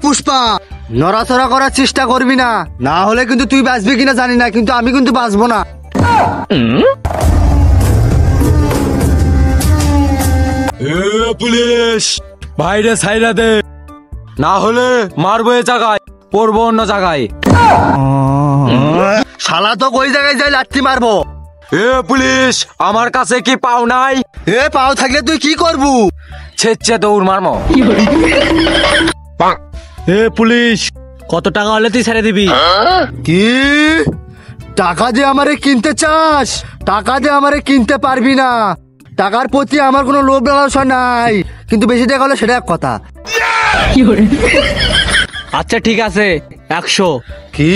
পুষ্পা, নড়াচড়া করার চেষ্টা করবি না, না হলে কিন্তু তুই বাঁচবি কিনা জানি না, কিন্তু আমি কিন্তু বাঁচবো না। পুলিশ বাইরে ছাইরা দে, না হলে মারবো এ জায়গায়, পড়বো অন্য জায়গায়। শালা তো কই জায়গায় যাই লাঠি মারবো। এ পুলিশ, আমার কাছে কি পাও নাই? এ পাও থাকলে তুই কি করবু? ছেচ্ছে দৌড় মারমো। এ পুলিশ, কত টাকা হলে তুই ছেড়ে দিবি? কি টাকা দিয়ে আমারে কিনতে চাস? টাকা দিয়ে আমারে কিনতে পারবি না। টাকার প্রতি আমার কোনো লোভ লালসা নাই, কিন্তু বেশি টাকা হলে সেটা এক কথা। আচ্ছা ঠিক আছে, 100। কি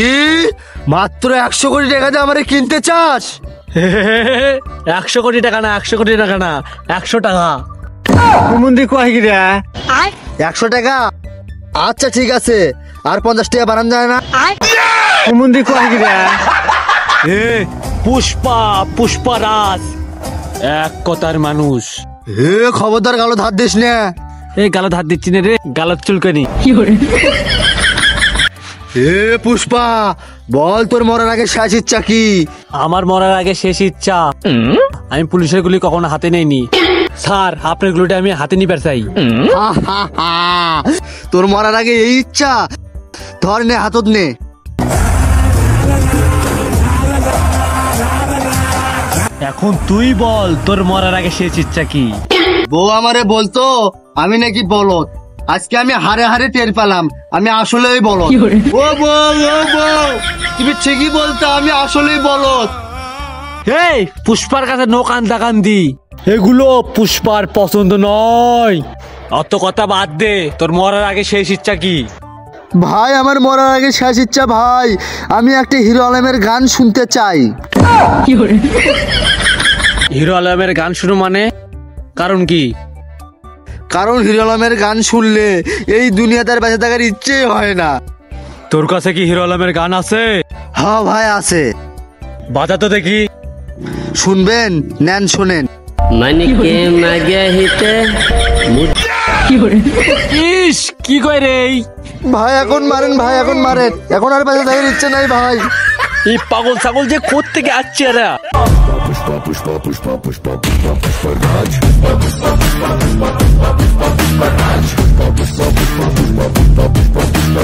মাত্র 100 কোটি টাকা দিয়ে আমারে কিনতে চাস? 100 কোটি টাকা না, 100 কোটি টাকা না, 100 টাকা। মন্দির কয় কি রে? 100 টাকা? আচ্ছা ঠিক আছে, আর 50 টাকা বাড়ান যায় না? মন্দির কয় কি রে? এ পুষ্পা, পুষ্পারাজ এক কথার মানুষ। হে খবরদার গালো ধার দিস না। এই গালত হাত দিচ্ছি না রে, গালত চুলকানি। হে পুষ্পা, বল তোর মরার আগে শেষ ইচ্ছা কি? আমার মরার আগে শেষ ইচ্ছা, আমি পুলিশের গুলি কখনো হাতে নেইনি স্যার, আপনার গুলিটা আমি হাতে নিবার চাই। তোর মরার আগে এই ইচ্ছা? ধর নে, হাতত নে। এখন তুই বল, তোর মরার আগে শেষ ইচ্ছা কি? বউ আমারে বলতো আমি নাকি বলদ, আজকে আমি হারে হারে টের পেলাম আমি আসলেই বলদ। ও বউ, ও বউ, তুমি ঠিকই বলতো, আমি আসলেই বলদ। এই পুষ্পার কাছে নো কান্দা কান্দি, এগুলো পুষ্পার পছন্দ নয়। অত কথা বাদ দে, তোর মরার আগে শেষ ইচ্ছা কি? ভাই আমার মরার আগে শেষ ইচ্ছা ভাই, আমি একটা হিরো আলমের গান শুনতে চাই। হিরো আলমের গান শুনো মানে? কারণ কি? কারণ হিরো আলমের গান শুনলে এই দুনিয়াতে আর বেঁচে থাকার ইচ্ছে হয় না। তোর কাছে কি হিরো আলমের গান আছে? হ্যাঁ ভাই আছে। বাজা তো দেখি। শুনবেন? নেন শোনেন। ইস কি কয় রে? ভাই এখন মারেন, ভাই এখন মারেন, এখন আর বেঁচে থাকার ইচ্ছে নাই ভাই। এই পাগল ছাগল যে কোথা থেকে আসছে এরা? পুষ্পা পুষ্পা পুষ্পা পুষ্পা পুষ্পা পুষ্পরাজ, পুষ্পা পুষ্পা পুষ্পা পুষ্পা পুষ্পরাজ, পুষ্পা পুষ্পা পুষ্পা পুষ্পা পুষ্পা পুষ্পা।